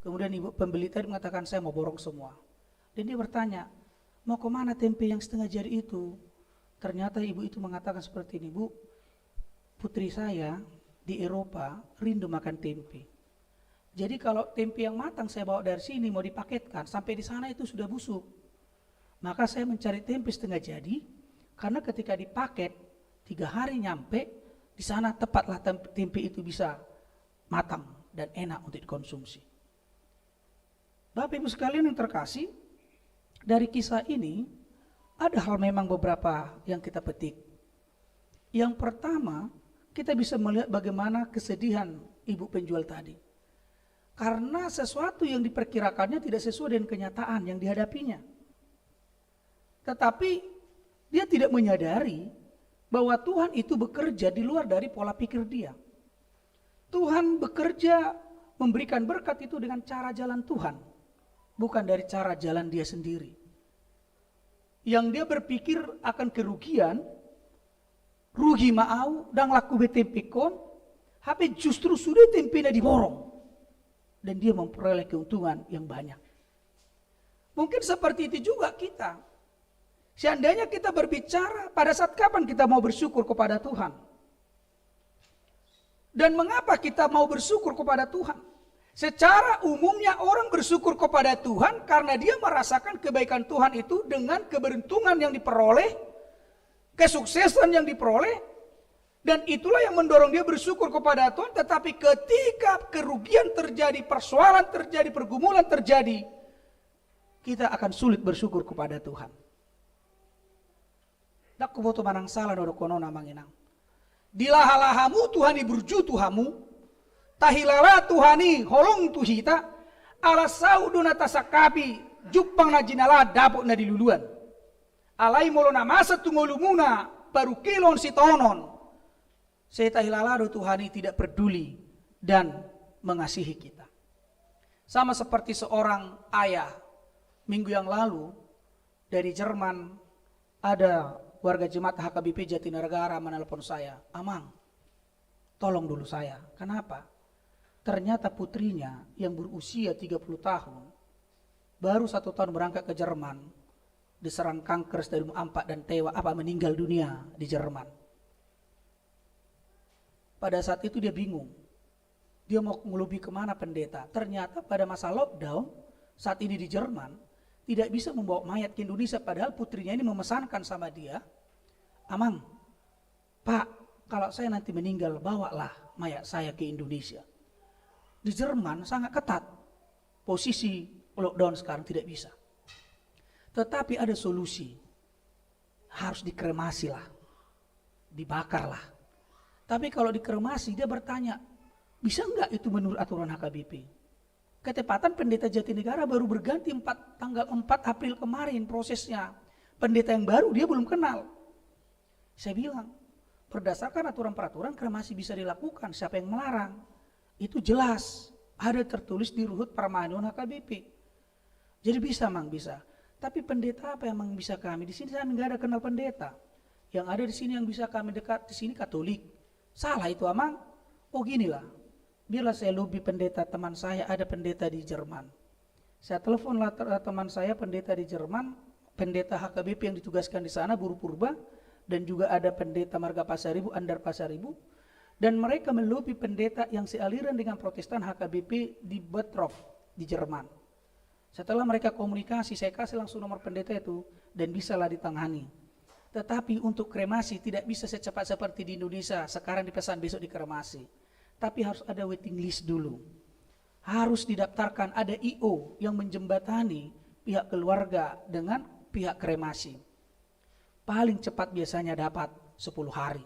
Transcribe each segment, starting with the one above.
Kemudian ibu pembeli tadi mengatakan saya mau borong semua. Dan dia bertanya, mau kemana tempe yang setengah jari itu? Ternyata ibu itu mengatakan seperti ini, Bu, putri saya di Eropa rindu makan tempe. Jadi kalau tempe yang matang saya bawa dari sini mau dipaketkan, sampai di sana itu sudah busuk. Maka saya mencari tempe setengah jadi, karena ketika dipaket 3 hari nyampe, di sana tepatlah tempe itu bisa matang dan enak untuk dikonsumsi. Bapak Ibu sekalian yang terkasih, dari kisah ini ada hal memang beberapa yang kita petik. Yang pertama, kita bisa melihat bagaimana kesedihan ibu penjual tadi. Karena sesuatu yang diperkirakannya tidak sesuai dengan kenyataan yang dihadapinya. Tetapi dia tidak menyadari bahwa Tuhan itu bekerja di luar dari pola pikir dia. Tuhan bekerja memberikan berkat itu dengan cara jalan Tuhan, bukan dari cara jalan dia sendiri. Yang dia berpikir akan kerugian, rugi mau dan laku betempikon, tapi justru sudah tempenya diborong. Dan dia memperoleh keuntungan yang banyak. Mungkin seperti itu juga kita. Seandainya kita berbicara pada saat kapan kita mau bersyukur kepada Tuhan. Dan mengapa kita mau bersyukur kepada Tuhan? Secara umumnya orang bersyukur kepada Tuhan karena dia merasakan kebaikan Tuhan itu dengan keberuntungan yang diperoleh, kesuksesan yang diperoleh. Dan itulah yang mendorong dia bersyukur kepada Tuhan. Tetapi ketika kerugian terjadi, persoalan terjadi, pergumulan terjadi, kita akan sulit bersyukur kepada Tuhan. Dak kuboto manang salah dodo konona manginang. Dilahalahamu Tuhani berju Tuhamu, tahilala Tuhani holong tuhita, ala sauduna tasakapi, jupang na jinala dapok na diluluan. Alai molona masa tungolumuna, baru kilon si tonon. Saya hilalado Tuhan ini tidak peduli dan mengasihi kita. Sama seperti seorang ayah, minggu yang lalu dari Jerman ada warga jemaat HKBP Jatinegara menelpon saya, Amang, tolong dulu saya. Kenapa? Ternyata putrinya yang berusia 30 tahun, baru 1 tahun berangkat ke Jerman, diserang kanker stadium 4 dan meninggal dunia di Jerman. Pada saat itu dia bingung, dia mau ngelubi kemana pendeta. Ternyata pada masa lockdown, saat ini di Jerman, tidak bisa membawa mayat ke Indonesia. Padahal putrinya ini memesankan sama dia, Amang, Pak, kalau saya nanti meninggal, bawalah mayat saya ke Indonesia. Di Jerman sangat ketat, posisi lockdown sekarang tidak bisa. Tetapi ada solusi, harus dikremasi lah, dibakarlah. Tapi kalau dikremasi dia bertanya, bisa enggak itu menurut aturan HKBP? Ketepatan pendeta Jatinegara baru berganti tanggal 4 April kemarin prosesnya. Pendeta yang baru dia belum kenal. Saya bilang, berdasarkan aturan-peraturan kremasi bisa dilakukan, siapa yang melarang? Itu jelas, ada tertulis di Ruhut Permanuan HKBP. Jadi bisa Mang, bisa. Tapi pendeta apa yang Mang bisa kami? Di sini saya enggak ada kenal pendeta. Yang ada di sini yang bisa kami dekat di sini Katolik. Salah itu Amang. Oh ginilah, biarlah saya lobby pendeta teman saya, ada pendeta di Jerman. Saya teleponlah teman saya pendeta di Jerman, pendeta HKBP yang ditugaskan di sana, Guru Purba, dan juga ada pendeta Marga Pasaribu, Andar Pasaribu, dan mereka melobi pendeta yang sealiran dengan Protestan HKBP di Bottrop di Jerman. Setelah mereka komunikasi, saya kasih langsung nomor pendeta itu dan bisalah ditangani. Tetapi untuk kremasi tidak bisa secepat seperti di Indonesia, sekarang dipesan besok dikremasi. Tapi harus ada waiting list dulu. Harus didaftarkan, ada IO yang menjembatani pihak keluarga dengan pihak kremasi. Paling cepat biasanya dapat 10 hari.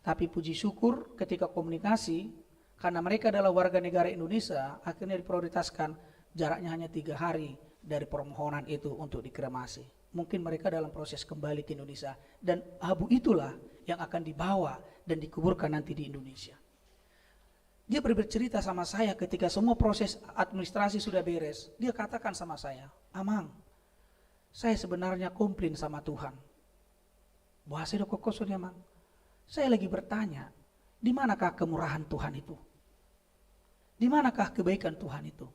Tapi puji syukur ketika komunikasi, karena mereka adalah warga negara Indonesia, akhirnya diprioritaskan jaraknya hanya 3 hari dari permohonan itu untuk dikremasi. Mungkin mereka dalam proses kembali ke Indonesia. Dan abu itulah yang akan dibawa dan dikuburkan nanti di Indonesia. Dia bercerita sama saya ketika semua proses administrasi sudah beres. Dia katakan sama saya, Amang, saya sebenarnya komplain sama Tuhan. Bahasa do kokosun ya Mang. Saya lagi bertanya, di manakah kemurahan Tuhan itu? Di manakah kebaikan Tuhan itu?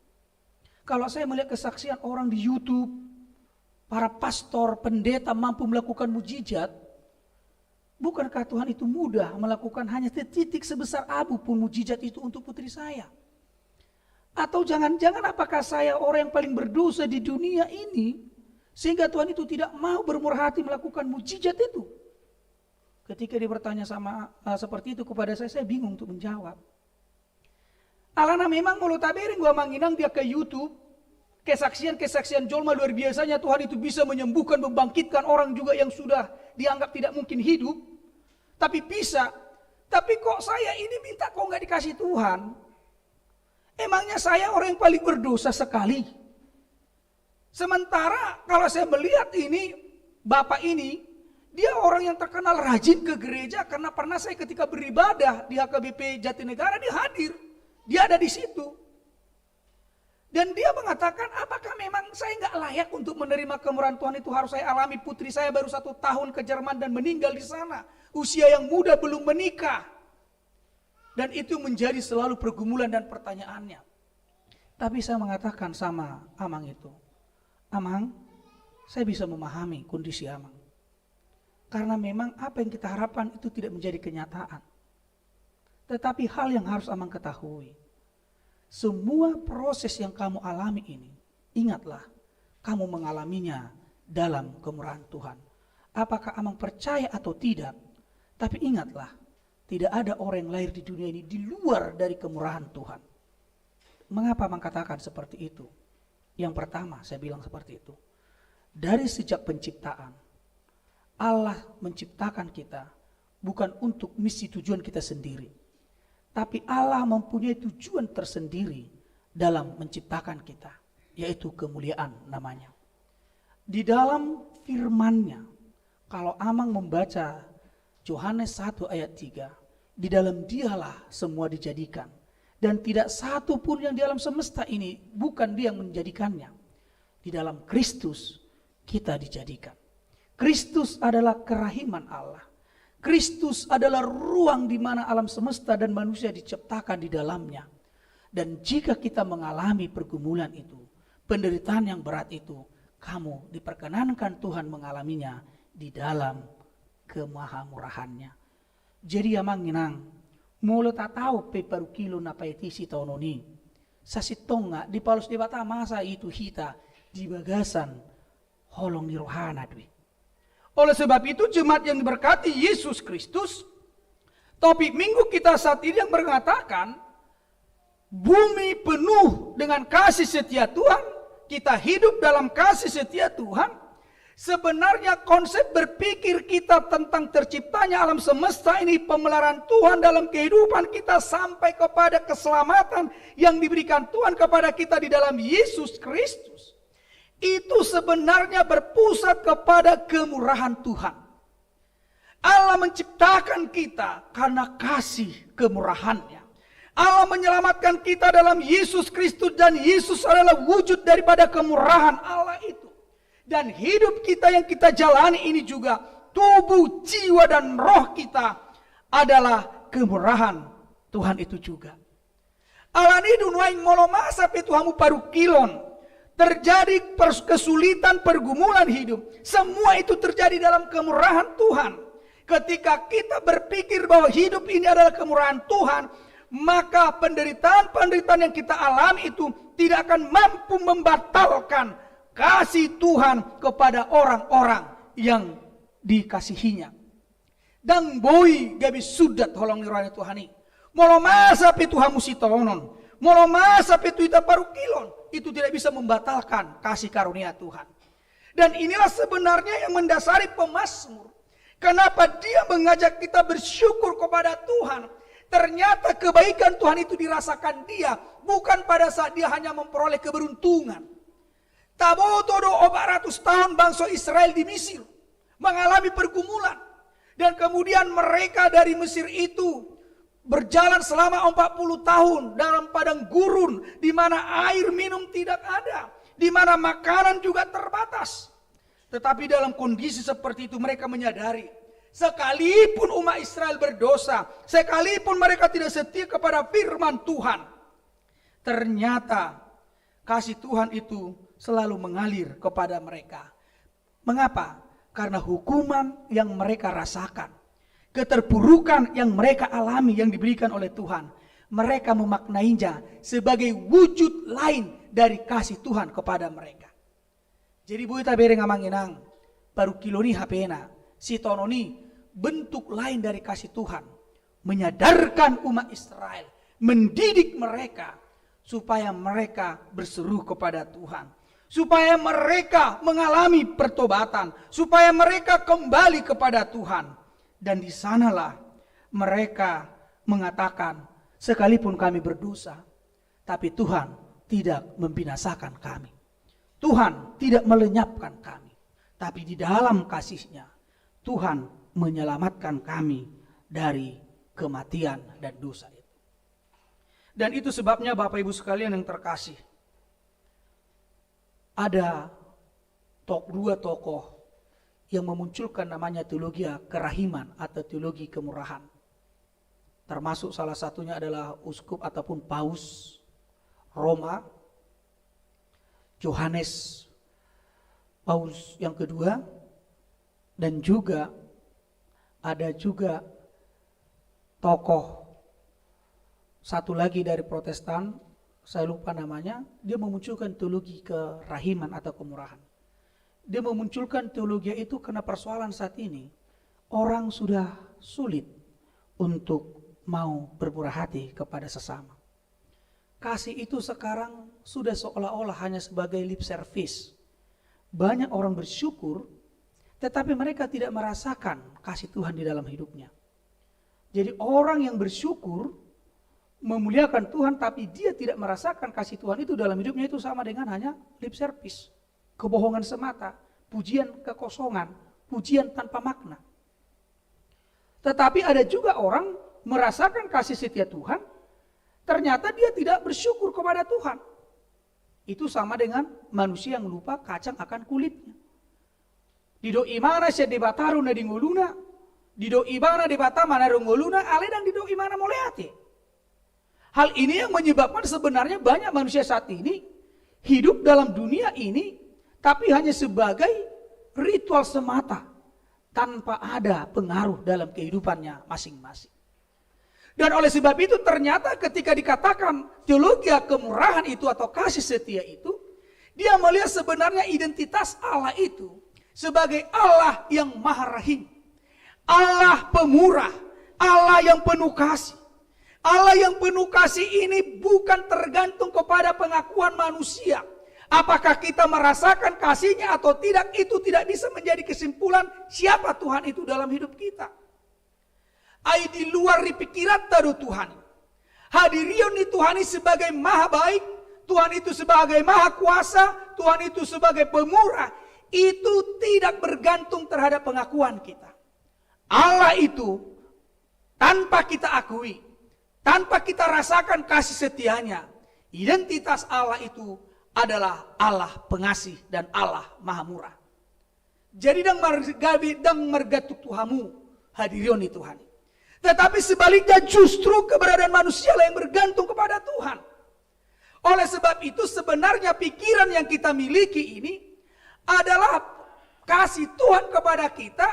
Kalau saya melihat kesaksian orang di YouTube, para pastor, pendeta mampu melakukan mujizat, bukankah Tuhan itu mudah melakukan hanya titik sebesar abu pun mujizat itu untuk putri saya? Atau jangan-jangan apakah saya orang yang paling berdosa di dunia ini, sehingga Tuhan itu tidak mau bermurah hati melakukan mujizat itu? Ketika dia bertanya seperti itu kepada saya bingung untuk menjawab. Alana memang mulut tabering gua manginang dia ke YouTube, kesaksian jolma luar biasanya Tuhan itu bisa menyembuhkan, membangkitkan orang juga yang sudah dianggap tidak mungkin hidup. Tapi bisa. Tapi kok saya ini minta kok nggak dikasih Tuhan? Emangnya saya orang yang paling berdosa sekali? Sementara kalau saya melihat ini, bapak ini, dia orang yang terkenal rajin ke gereja karena pernah saya ketika beribadah di HKBP Jatinegara dia hadir. Dia ada di situ. Dan dia mengatakan, apakah memang saya nggak layak untuk menerima kemurahan Tuhan itu harus saya alami? Putri saya baru 1 tahun ke Jerman dan meninggal di sana. Usia yang muda belum menikah. Dan itu menjadi selalu pergumulan dan pertanyaannya. Tapi saya mengatakan sama Amang itu, Amang, saya bisa memahami kondisi Amang. Karena memang apa yang kita harapkan itu tidak menjadi kenyataan. Tetapi hal yang harus Amang ketahui, semua proses yang kamu alami ini, ingatlah, kamu mengalaminya dalam kemurahan Tuhan. Apakah Amang percaya atau tidak, tapi ingatlah, tidak ada orang yang lahir di dunia ini di luar dari kemurahan Tuhan. Mengapa Amang katakan seperti itu? Yang pertama, saya bilang seperti itu. Dari sejak penciptaan, Allah menciptakan kita bukan untuk misi tujuan kita sendiri. Tapi Allah mempunyai tujuan tersendiri dalam menciptakan kita, yaitu kemuliaan namanya. Di dalam firman-Nya, kalau Amang membaca Yohanes 1 ayat 3, di dalam Dialah semua dijadikan. Dan tidak satu pun yang di alam semesta ini bukan Dia yang menjadikannya. Di dalam Kristus kita dijadikan. Kristus adalah kerahiman Allah. Kristus adalah ruang di mana alam semesta dan manusia diciptakan di dalamnya. Dan jika kita mengalami pergumulan itu, penderitaan yang berat itu, kamu diperkenankan Tuhan mengalaminya di dalam kemahamurahannya. Jadi Amang nginang, mula tak tahu pe paru kilo na paetisi tahun ini. Sasitonga di palus di bata masa itu hita di bagasan holong di rohana dwi. Oleh sebab itu jemaat yang diberkati Yesus Kristus, topik minggu kita saat ini yang mengatakan bumi penuh dengan kasih setia Tuhan, kita hidup dalam kasih setia Tuhan. Sebenarnya konsep berpikir kita tentang terciptanya alam semesta ini, pemeliharaan Tuhan dalam kehidupan kita sampai kepada keselamatan yang diberikan Tuhan kepada kita di dalam Yesus Kristus, itu sebenarnya berpusat kepada kemurahan Tuhan. Allah menciptakan kita karena kasih kemurahannya. Allah menyelamatkan kita dalam Yesus Kristus dan Yesus adalah wujud daripada kemurahan Allah itu. Dan hidup kita yang kita jalani ini juga, tubuh, jiwa dan roh kita adalah kemurahan Tuhan itu juga. Allah ini dunuaing molo masa petuhamu paru kilon. Terjadi kesulitan, pergumulan hidup. Semua itu terjadi dalam kemurahan Tuhan. Ketika kita berpikir bahwa hidup ini adalah kemurahan Tuhan, maka penderitaan-penderitaan yang kita alami itu tidak akan mampu membatalkan kasih Tuhan kepada orang-orang yang dikasihinya. Dan boy gabi sudat holong nirani Tuhan ini. Molo masa petuhamu sitonon. Molo masa petu ita paru kilon. Itu tidak bisa membatalkan kasih karunia Tuhan. Dan inilah sebenarnya yang mendasari pemazmur. Kenapa dia mengajak kita bersyukur kepada Tuhan. Ternyata kebaikan Tuhan itu dirasakan dia. Bukan pada saat dia hanya memperoleh keberuntungan. Tabotodo 400 tahun bangsa Israel di Mesir. Mengalami pergumulan. Dan kemudian mereka dari Mesir itu berjalan selama 40 tahun dalam padang gurun di mana air minum tidak ada, di mana makanan juga terbatas. Tetapi dalam kondisi seperti itu mereka menyadari, sekalipun umat Israel berdosa, sekalipun mereka tidak setia kepada firman Tuhan, ternyata kasih Tuhan itu selalu mengalir kepada mereka. Mengapa? Karena hukuman yang mereka rasakan, keterpurukan yang mereka alami yang diberikan oleh Tuhan, mereka memaknainya sebagai wujud lain dari kasih Tuhan kepada mereka. Jadi buita bere ngamanginang, baru kiloni hapena, si tononi bentuk lain dari kasih Tuhan, menyadarkan umat Israel, mendidik mereka supaya mereka berseru kepada Tuhan, supaya mereka mengalami pertobatan, supaya mereka kembali kepada Tuhan. Dan di sanalah mereka mengatakan, sekalipun kami berdosa, tapi Tuhan tidak membinasakan kami. Tuhan tidak melenyapkan kami, tapi di dalam kasih-Nya Tuhan menyelamatkan kami dari kematian dan dosa itu. Dan itu sebabnya Bapak Ibu sekalian yang terkasih, ada dua tokoh yang memunculkan namanya teologi kerahiman atau teologi kemurahan. Termasuk salah satunya adalah uskup ataupun paus Roma, Yohanes Paus yang kedua, dan juga ada juga tokoh satu lagi dari Protestan, saya lupa namanya, dia memunculkan teologi kerahiman atau kemurahan. Dia memunculkan teologi itu karena persoalan saat ini, orang sudah sulit untuk mau bermurah hati kepada sesama. Kasih itu sekarang sudah seolah-olah hanya sebagai lip service. Banyak orang bersyukur, tetapi mereka tidak merasakan kasih Tuhan di dalam hidupnya. Jadi orang yang bersyukur, memuliakan Tuhan, tapi dia tidak merasakan kasih Tuhan itu dalam hidupnya, itu sama dengan hanya lip service. Kebohongan semata, pujian kekosongan, pujian tanpa makna. Tetapi ada juga orang merasakan kasih setia Tuhan, ternyata dia tidak bersyukur kepada Tuhan. Itu sama dengan manusia yang lupa kacang akan kulitnya. Dido imana se debataru na dinguluna, dido ibana debata mana rongoluna, aledang dido imana moleate. Hal ini yang menyebabkan sebenarnya banyak manusia saat ini hidup dalam dunia ini, tapi hanya sebagai ritual semata, tanpa ada pengaruh dalam kehidupannya masing-masing. Dan oleh sebab itu ternyata ketika dikatakan teologi kemurahan itu atau kasih setia itu, dia melihat sebenarnya identitas Allah itu sebagai Allah yang maha rahim, Allah pemurah, Allah yang penuh kasih. Allah yang penuh kasih ini bukan tergantung kepada pengakuan manusia. Apakah kita merasakan kasih-Nya atau tidak, itu tidak bisa menjadi kesimpulan siapa Tuhan itu dalam hidup kita. Ai di luar pikiran taruh Tuhan. Hadirion di Tuhan ini sebagai maha baik, Tuhan itu sebagai maha kuasa, Tuhan itu sebagai pemurah, itu tidak bergantung terhadap pengakuan kita. Allah itu tanpa kita akui, tanpa kita rasakan kasih setianya, identitas Allah itu adalah Allah pengasih dan Allah maha murah. Jadi dang mergatuk Tuhamu hadirion di Tuhan. Tetapi sebaliknya justru keberadaan manusia yang bergantung kepada Tuhan. Oleh sebab itu sebenarnya pikiran yang kita miliki ini adalah kasih Tuhan kepada kita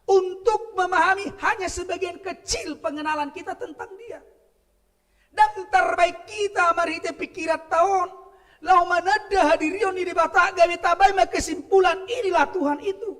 untuk memahami hanya sebagian kecil pengenalan kita tentang Dia. Dan terbaik kita mari kita pikiran tahun lau manada hadirion di bata gawe tabai kesimpulan inilah Tuhan itu.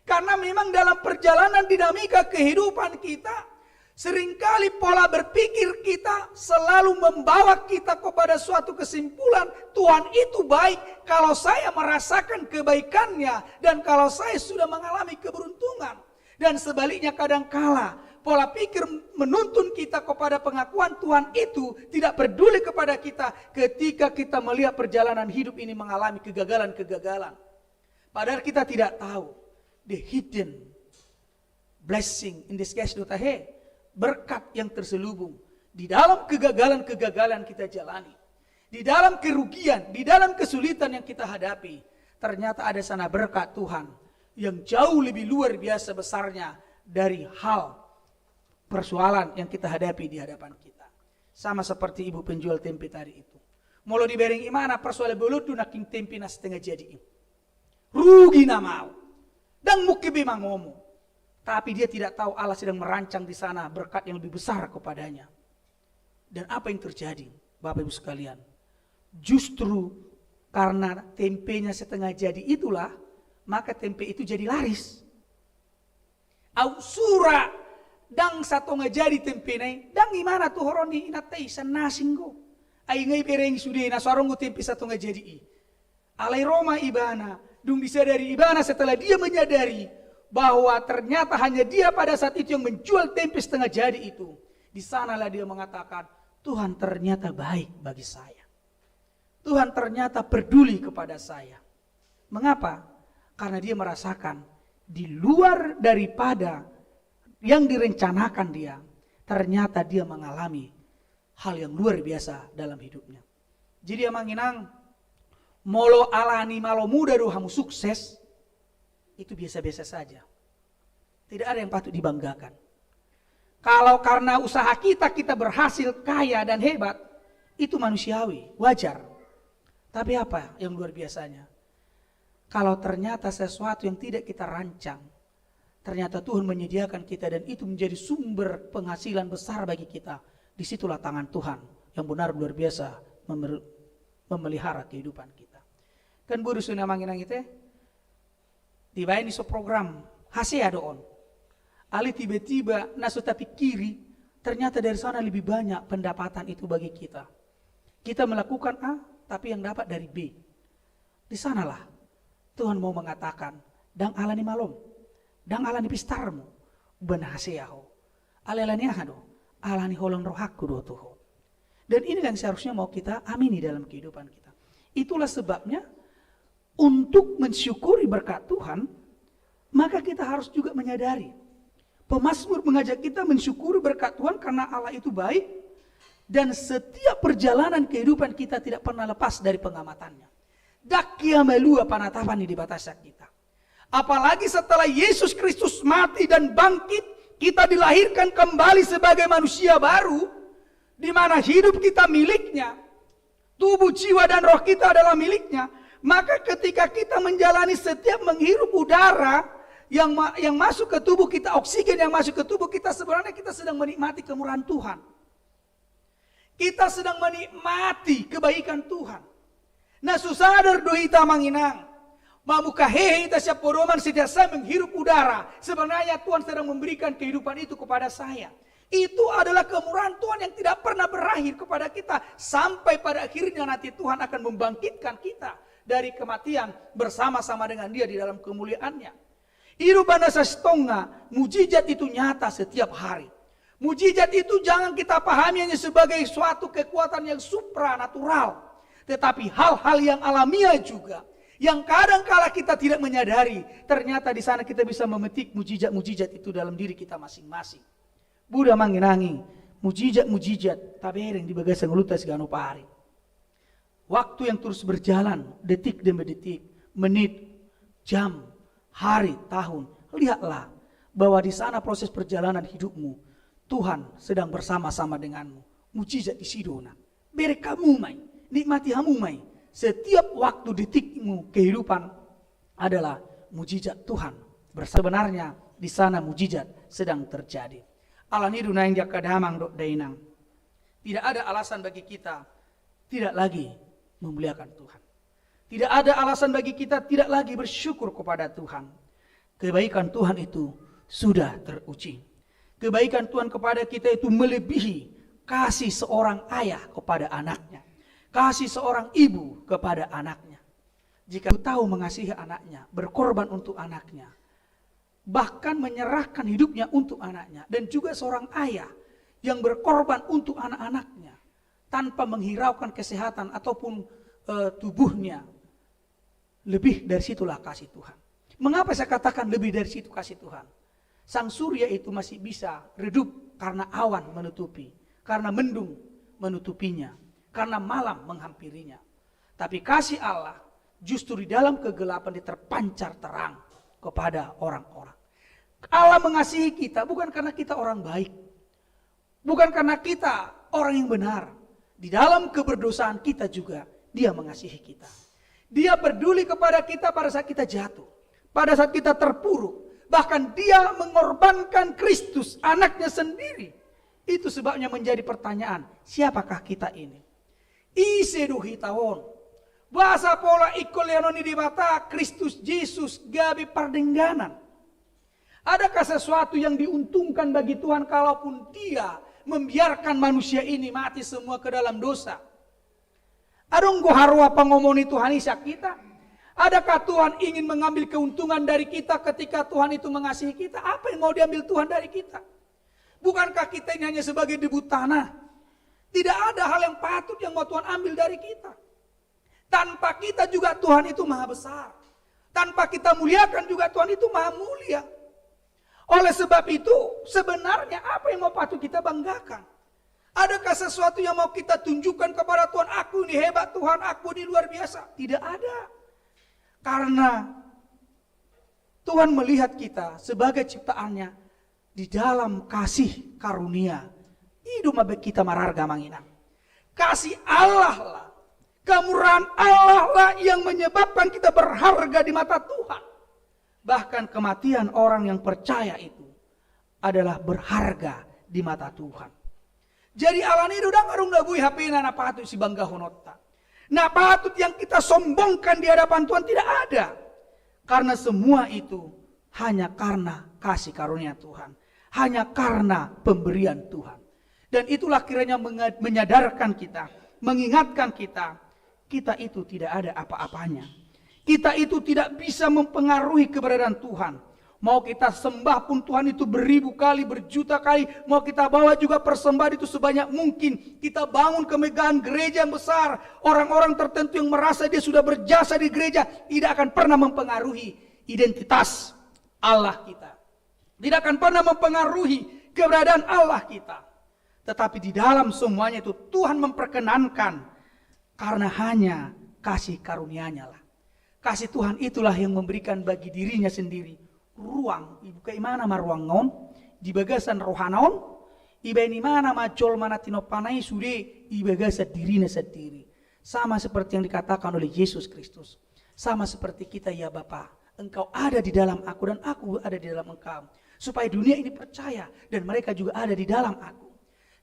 Karena memang dalam perjalanan dinamika kehidupan kita, seringkali pola berpikir kita selalu membawa kita kepada suatu kesimpulan, Tuhan itu baik kalau saya merasakan kebaikannya dan kalau saya sudah mengalami keberuntungan. Dan sebaliknya kadangkala pola pikir menuntun kita kepada pengakuan Tuhan itu tidak peduli kepada kita ketika kita melihat perjalanan hidup ini mengalami kegagalan-kegagalan. Padahal kita tidak tahu the hidden blessing in disguise dotahe, berkat yang terselubung di dalam kegagalan-kegagalan kita jalani, di dalam kerugian, di dalam kesulitan yang kita hadapi. Ternyata ada sana berkat Tuhan yang jauh lebih luar biasa besarnya dari hal persoalan yang kita hadapi di hadapan kita. Sama seperti ibu penjual tempe tadi itu. Molo dibereng imana persoalan belutu naking tempe na setengah jadi. Rugi na mau. Dan mungkin memang ngomong. Tapi dia tidak tahu Allah sedang merancang di sana berkat yang lebih besar kepadanya. Dan apa yang terjadi, Bapak Ibu sekalian? Justru karena tempenya setengah jadi itulah, maka tempe itu jadi laris. Au sura dang satu ngejadi tempe nai, dang gimana tuh horoni inatai sanasing go. Ai ngai bereng sudah na saronggo tempe satu ngejadi. Alai Roma ibana, dung disadari ibana setelah dia menyadari bahwa ternyata hanya dia pada saat itu yang menjual tempe setengah jadi itu. Di sanalah dia mengatakan, Tuhan ternyata baik bagi saya. Tuhan ternyata peduli kepada saya. Mengapa? Karena dia merasakan di luar daripada yang direncanakan dia, ternyata dia mengalami hal yang luar biasa dalam hidupnya. Jadi dia menginang, molo alani malo muda dohamu sukses, itu biasa-biasa saja. Tidak ada yang patut dibanggakan. Kalau karena usaha kita berhasil kaya dan hebat, itu manusiawi, wajar. Tapi apa yang luar biasanya? Kalau ternyata sesuatu yang tidak kita rancang, ternyata Tuhan menyediakan kita dan itu menjadi sumber penghasilan besar bagi kita. Disitulah tangan Tuhan yang benar luar biasa memelihara kehidupan kita. Kan buru sudah manginang itu, tiba ini so program hasil ada on. Ali tiba-tiba nasu tapi kiri, ternyata dari sana lebih banyak pendapatan itu bagi kita. Kita melakukan A, tapi yang dapat dari B. Di sanalah Tuhan mau mengatakan, dang alani malom, dang alani pistarmu, benar haseaho, alani ahado, alani holong rohaku do tuho. Dan ini yang seharusnya mau kita amini dalam kehidupan kita. Itulah sebabnya untuk mensyukuri berkat Tuhan, maka kita harus juga menyadari. Pemazmur mengajak kita mensyukuri berkat Tuhan karena Allah itu baik. Dan setiap perjalanan kehidupan kita tidak pernah lepas dari pengamatannya. Dakia melua panatapan di batas kita. Apalagi setelah Yesus Kristus mati dan bangkit, kita dilahirkan kembali sebagai manusia baru. Di mana hidup kita miliknya. Tubuh, jiwa, dan roh kita adalah miliknya. Maka ketika kita menjalani setiap menghirup udara yang masuk ke tubuh kita, oksigen yang masuk ke tubuh kita, sebenarnya kita sedang menikmati kemurahan Tuhan. Kita sedang menikmati kebaikan Tuhan. Nah susadar dohita manginang. Mamuka hehe ita siap poroman sejak saya menghirup udara. Sebenarnya Tuhan sedang memberikan kehidupan itu kepada saya. Itu adalah kemurahan Tuhan yang tidak pernah berakhir kepada kita. Sampai pada akhirnya nanti Tuhan akan membangkitkan kita dari kematian bersama-sama dengan Dia di dalam kemuliaannya. Irubana sastonga, mujizat itu nyata setiap hari. Mujizat itu jangan kita pahami hanya sebagai suatu kekuatan yang supranatural. Tetapi hal-hal yang alamiah juga. Yang kadang-kala kita tidak menyadari. Ternyata di sana kita bisa memetik mujizat-mujizat itu dalam diri kita masing-masing. Buddha manginangi, mujizat-mujizat tabereng di bagasang lutas gano pari. Waktu yang terus berjalan, detik demi detik, menit, jam, hari, tahun, lihatlah bahwa di sana proses perjalanan hidupmu, Tuhan sedang bersama-sama denganmu. Mujizat di Sidona. Beri kamu mai, nikmati kamu mai. Setiap waktu detikmu kehidupan adalah mujizat Tuhan. Sebenarnya di sana mujizat sedang terjadi. Alan itu naing jakadamang dok dainang. Tidak ada alasan bagi kita tidak lagi memuliakan Tuhan. Tidak ada alasan bagi kita tidak lagi bersyukur kepada Tuhan. Kebaikan Tuhan itu sudah teruji. Kebaikan Tuhan kepada kita itu melebihi kasih seorang ayah kepada anaknya. Kasih seorang ibu kepada anaknya. Jika tahu mengasihi anaknya, berkorban untuk anaknya. Bahkan menyerahkan hidupnya untuk anaknya. Dan juga seorang ayah yang berkorban untuk anak-anaknya. Tanpa menghiraukan kesehatan ataupun tubuhnya. Lebih dari situlah kasih Tuhan. Mengapa saya katakan lebih dari situ kasih Tuhan? Sang surya itu masih bisa redup karena awan menutupi. Karena mendung menutupinya. Karena malam menghampirinya. Tapi kasih Allah justru di dalam kegelapan terpancar terang kepada orang-orang. Allah mengasihi kita bukan karena kita orang baik. Bukan karena kita orang yang benar. Di dalam keberdosaan kita juga Dia mengasihi kita. Dia peduli kepada kita pada saat kita jatuh, pada saat kita terpuruk. Bahkan Dia mengorbankan Kristus, anaknya sendiri. Itu sebabnya menjadi pertanyaan, siapakah kita ini? Iseduhi tawon. Bahasa pola ikoleononi di mata Kristus Yesus gabi pardengganan. Adakah sesuatu yang diuntungkan bagi Tuhan kalaupun Dia membiarkan manusia ini mati semua ke dalam dosa? Adonggo harua pangomoni Tuhan Isa kita? Adakah Tuhan ingin mengambil keuntungan dari kita ketika Tuhan itu mengasihi kita? Apa yang mau diambil Tuhan dari kita? Bukankah kita ini hanya sebagai debu tanah? Tidak ada hal yang patut yang mau Tuhan ambil dari kita. Tanpa kita juga Tuhan itu maha besar. Tanpa kita muliakan juga Tuhan itu maha mulia. Oleh sebab itu sebenarnya apa yang mau patut kita banggakan? Adakah sesuatu yang mau kita tunjukkan kepada Tuhan? Aku ini hebat Tuhan, aku ini luar biasa. Tidak ada. Karena Tuhan melihat kita sebagai ciptaannya di dalam kasih karunia. Hidup kita mararga manginang. Kasih Allah lah, kemurahan Allah lah yang menyebabkan kita berharga di mata Tuhan. Bahkan kematian orang yang percaya itu adalah berharga di mata Tuhan. Jadi alan itu udah ngarung nabui HP na patut si bangga honotta. Nah patut yang kita sombongkan di hadapan Tuhan tidak ada. Karena semua itu hanya karena kasih karunia Tuhan. Hanya karena pemberian Tuhan. Dan itulah kiranya menyadarkan kita, mengingatkan kita, kita itu tidak ada apa-apanya. Kita itu tidak bisa mempengaruhi keberadaan Tuhan. Mau kita sembah pun Tuhan itu beribu kali, berjuta kali. Mau kita bawa juga persembahan itu sebanyak mungkin. Kita bangun kemegahan gereja yang besar. Orang-orang tertentu yang merasa dia sudah berjasa di gereja tidak akan pernah mempengaruhi identitas Allah kita. Tidak akan pernah mempengaruhi keberadaan Allah kita. Tetapi di dalam semuanya itu Tuhan memperkenankan. Karena hanya kasih karunia-Nya lah. Kasih Tuhan itulah yang memberikan bagi dirinya sendiri ruang. Ibu kay mana maruang ngon di bagasan rohanaon iba ini mana macol mana tinopanai sude di bagasan dirinya sendiri. Sama seperti yang dikatakan oleh Yesus Kristus. Sama seperti kita ya Bapa, Engkau ada di dalam aku dan aku ada di dalam Engkau. Supaya dunia ini percaya dan mereka juga ada di dalam aku.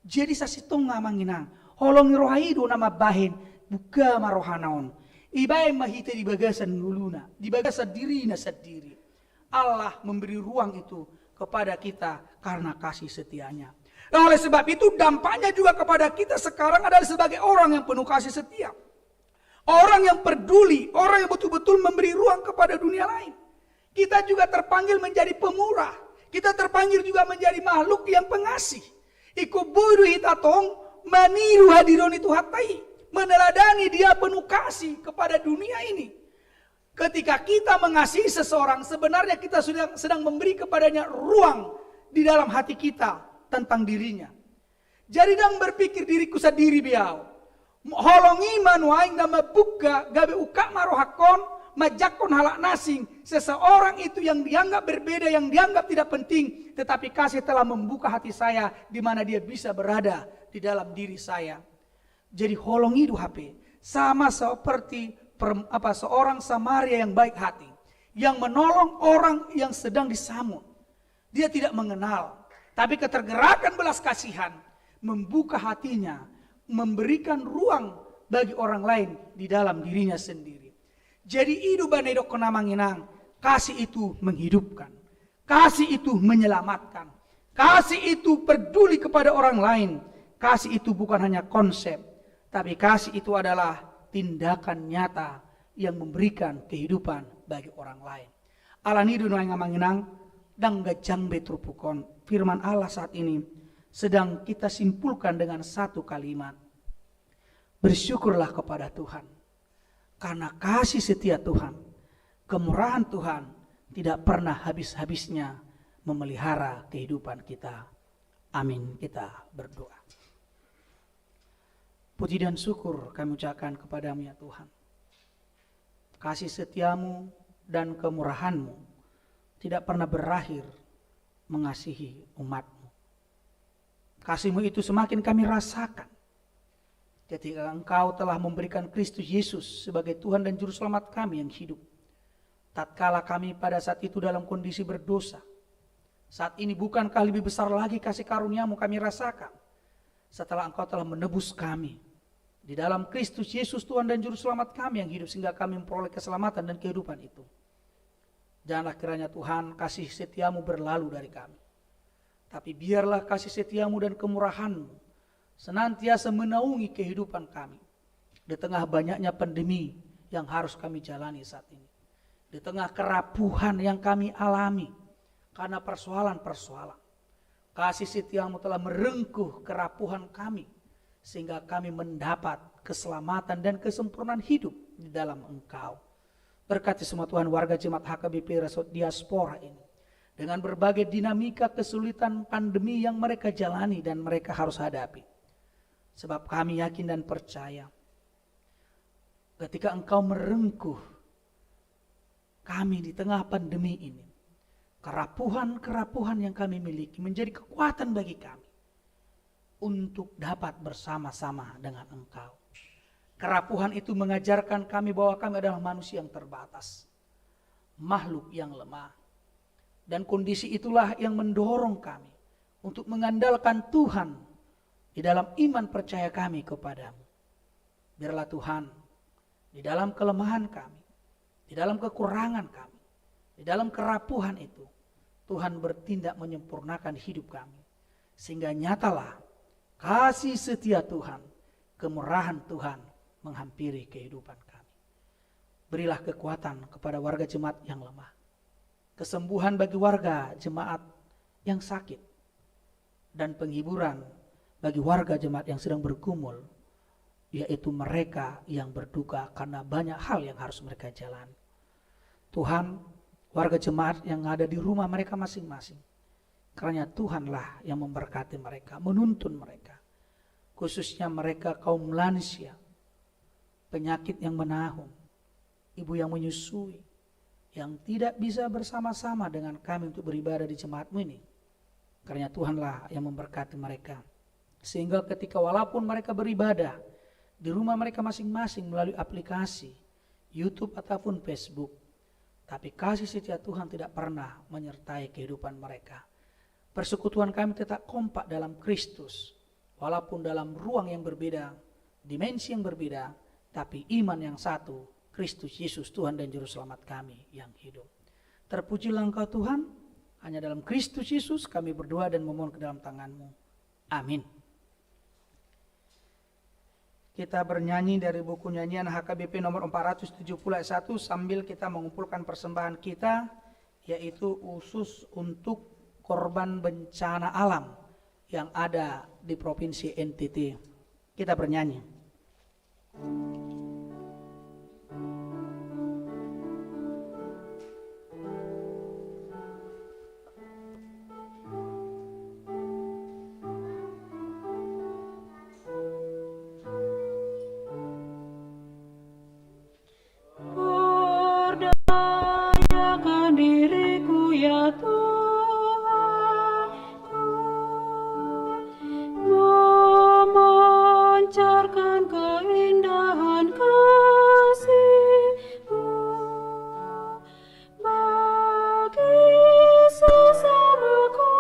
Jadi sasitong ngamanginang holongi rohaido nama bahin buka marohanaon. Ibae mahite di bagasan nuluna, di bagasan dirinya sendiri. Allah memberi ruang itu kepada kita karena kasih setianya. Nah, oleh sebab itu dampaknya juga kepada kita sekarang adalah sebagai orang yang penuh kasih setia. Orang yang peduli, orang yang betul-betul memberi ruang kepada dunia lain. Kita juga terpanggil menjadi pemurah. Kita terpanggil juga menjadi makhluk yang pengasih. Iku bodoh hitatong maniru hadiron itu hatai. Meneladani dia penuh kasih kepada dunia ini. Ketika kita mengasihi seseorang, sebenarnya kita sedang memberi kepadanya ruang di dalam hati kita tentang dirinya. Jadi dang berpikir diriku sendiri biau. Holongi manuaing nama buka gabe uka marohakon majakon halak nasing. Seseorang itu yang dianggap berbeda, yang dianggap tidak penting, tetapi kasih telah membuka hati saya di mana dia bisa berada di dalam diri saya. Jadi holongi du HP sama seperti seorang Samaria yang baik hati, yang menolong orang yang sedang disamut. Dia tidak mengenal, tapi ketergerakan belas kasihan membuka hatinya, memberikan ruang bagi orang lain di dalam dirinya sendiri. Jadi hidup banedok kenamanginang, kasih itu menghidupkan, kasih itu menyelamatkan, kasih itu peduli kepada orang lain. Kasih itu bukan hanya konsep, tapi kasih itu adalah tindakan nyata yang memberikan kehidupan bagi orang lain. Alanidu noai ngamanginang dang gajang betrupukon. Firman Allah saat ini sedang kita simpulkan dengan satu kalimat. Bersyukurlah kepada Tuhan. Karena kasih setia Tuhan, kemurahan Tuhan tidak pernah habis-habisnya memelihara kehidupan kita. Amin. Kita berdoa. Puji dan syukur kami ucapkan kepadamu ya Tuhan. Kasih setiamu dan kemurahanmu tidak pernah berakhir mengasihi umatmu. Kasihmu itu semakin kami rasakan ketika Engkau telah memberikan Kristus Yesus sebagai Tuhan dan Juru Selamat kami yang hidup. Tatkala kami pada saat itu dalam kondisi berdosa, saat ini bukankah lebih besar lagi kasih karunia-Mu kami rasakan setelah Engkau telah menebus kami di dalam Kristus Yesus Tuhan dan Juru Selamat kami yang hidup, sehingga kami memperoleh keselamatan dan kehidupan itu. Janganlah kiranya Tuhan kasih setia-Mu berlalu dari kami, tapi biarlah kasih setia-Mu dan kemurahan-Mu senantiasa menaungi kehidupan kami di tengah banyaknya pandemi yang harus kami jalani saat ini, di tengah kerapuhan yang kami alami karena persoalan-persoalan. Kasih setia-Mu telah merengkuh kerapuhan kami sehingga kami mendapat keselamatan dan kesempurnaan hidup di dalam Engkau. Berkati semua Tuhan warga jemaat HKBP Resort Diaspora ini dengan berbagai dinamika kesulitan pandemi yang mereka jalani dan mereka harus hadapi. Sebab kami yakin dan percaya ketika Engkau merengkuh kami di tengah pandemi ini, kerapuhan-kerapuhan yang kami miliki menjadi kekuatan bagi kami untuk dapat bersama-sama dengan Engkau. Kerapuhan itu mengajarkan kami bahwa kami adalah manusia yang terbatas, makhluk yang lemah. Dan kondisi itulah yang mendorong kami untuk mengandalkan Tuhan di dalam iman percaya kami kepadamu. Biarlah Tuhan, di dalam kelemahan kami, di dalam kekurangan kami, di dalam kerapuhan itu, Tuhan bertindak menyempurnakan hidup kami. Sehingga nyatalah kasih setia Tuhan, kemurahan Tuhan menghampiri kehidupan kami. Berilah kekuatan kepada warga jemaat yang lemah, kesembuhan bagi warga jemaat yang sakit, dan penghiburan bagi warga jemaat yang sedang bergumul, yaitu mereka yang berduka karena banyak hal yang harus mereka jalani. Tuhan, warga jemaat yang ada di rumah mereka masing-masing, karena Tuhanlah yang memberkati mereka, menuntun mereka, khususnya mereka kaum lansia, penyakit yang menahun, ibu yang menyusui, yang tidak bisa bersama-sama dengan kami untuk beribadah di jemaat-Mu ini. Karena Tuhanlah yang memberkati mereka, sehingga ketika walaupun mereka beribadah di rumah mereka masing-masing melalui aplikasi YouTube ataupun Facebook, tapi kasih setia Tuhan tidak pernah menyertai kehidupan mereka. Persekutuan kami tetap kompak dalam Kristus, walaupun dalam ruang yang berbeda, dimensi yang berbeda, tapi iman yang satu, Kristus Yesus Tuhan dan Juru Selamat kami yang hidup. Terpujilah Engkau Tuhan, hanya dalam Kristus Yesus kami berdoa dan memohon ke dalam tangan-Mu. Amin. Kita bernyanyi dari buku nyanyian HKBP nomor 471 sambil kita mengumpulkan persembahan kita, yaitu khusus untuk korban bencana alam yang ada di Provinsi NTT. Kita bernyanyi. Berdayakan diriku ya Tuhanku, memancarkan keindahan kasih-Mu bagi sesamaku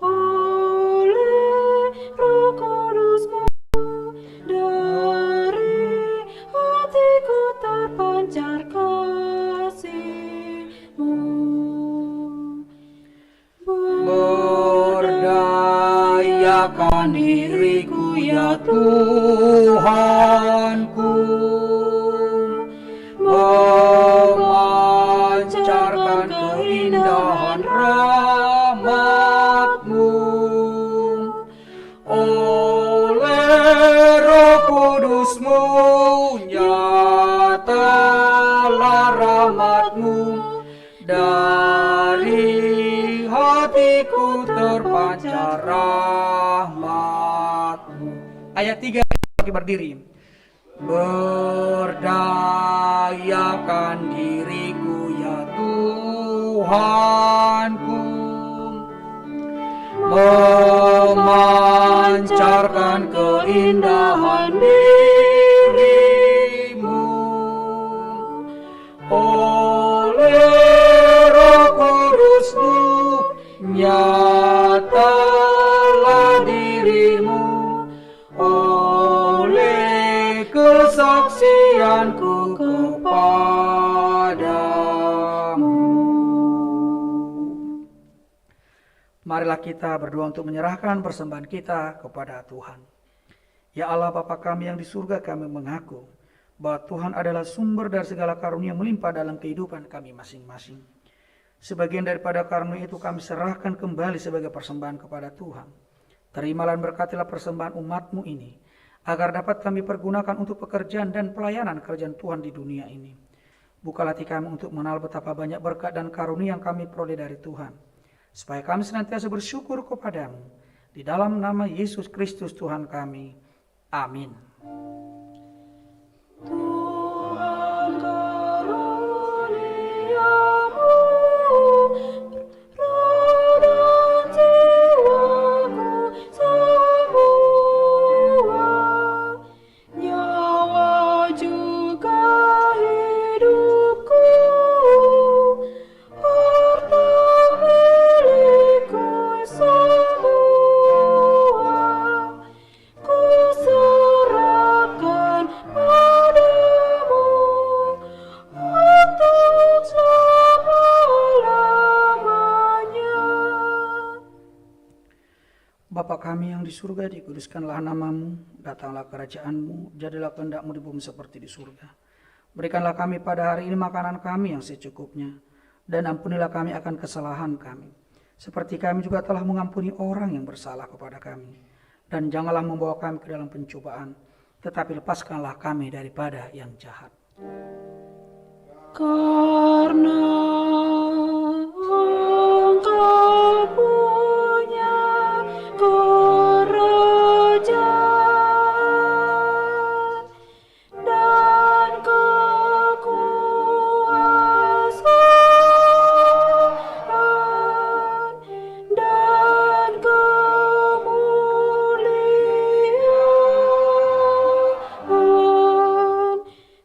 oleh Roh Kudus-Mu. Dari hatiku terpancar kasih-Mu. Berdayakan diriku ya Tuhanku, memancarkan keindahan rahmat-Mu oleh Roh Kudus-Mu. Nyatalah rahmat-Mu, dari hatiku terpancar rahmat-Mu. Ayat 3 bagi berdiri. Berdayakan diriku ya Tuhanku, memancarkan keindahan di Marilah kita berdoa untuk menyerahkan persembahan kita kepada Tuhan. Ya Allah Bapa kami yang di surga, kami mengaku bahwa Tuhan adalah sumber dari segala karunia melimpah dalam kehidupan kami masing-masing. Sebagian daripada karunia itu kami serahkan kembali sebagai persembahan kepada Tuhan. Terimalah dan berkatilah persembahan umat-Mu ini, agar dapat kami pergunakan untuk pekerjaan dan pelayanan kerajaan Tuhan di dunia ini. Bukalah hati kami untuk mengenal betapa banyak berkat dan karunia yang kami peroleh dari Tuhan, supaya kami senantiasa bersyukur kepadamu. Di dalam nama Yesus Kristus Tuhan kami. Amin. Tuhan karuniamu, roh dan jiwaku semua, nyawa juga hidupku, harta milikku semua, ku serahkan padamu untuk selama-lamanya. Bapa kami yang di surga, dikuduskanlah namamu, datanglah kerajaan-Mu, jadilah kehendak-Mu di bumi seperti di surga. Berikanlah kami pada hari ini makanan kami yang secukupnya, dan ampunilah kami akan kesalahan kami, seperti kami juga telah mengampuni orang yang bersalah kepada kami. Dan janganlah membawa kami ke dalam pencobaan, tetapi lepaskanlah kami daripada yang jahat. Karena Engkau punya kerajaan dan kekuasaan dan kemuliaan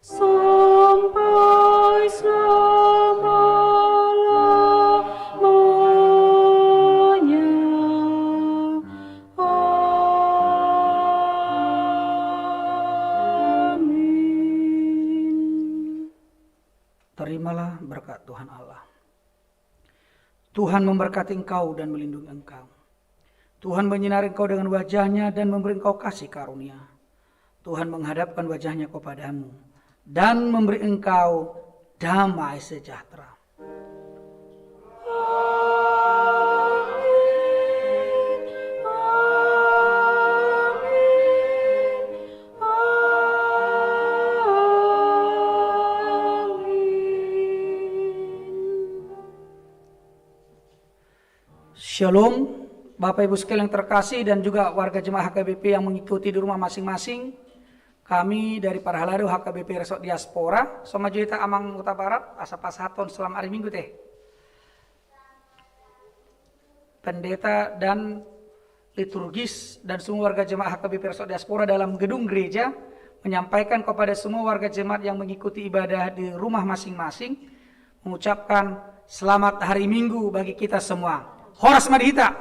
sampai selama-lamanya. Amin. Terimalah berkat Tuhan Allah. Tuhan memberkati engkau dan melindungi engkau. Tuhan menyinari engkau dengan wajahnya dan memberi engkau kasih karunia. Tuhan menghadapkan wajahnya kepadamu dan memberi engkau damai sejahtera. Amin. Shalom, Bapak Ibu sekalian yang terkasih dan juga warga jemaah HKBP yang mengikuti di rumah masing-masing. Kami dari para halaru HKBP Resort Diaspora, Soma Juita Amang Kota Barat, asa pasaton selama hari Minggu teh. Pendeta dan liturgis dan semua warga jemaah HKBP Resort Diaspora dalam gedung gereja menyampaikan kepada semua warga jemaat yang mengikuti ibadah di rumah masing-masing, mengucapkan selamat hari Minggu bagi kita semua. Horas Madhita.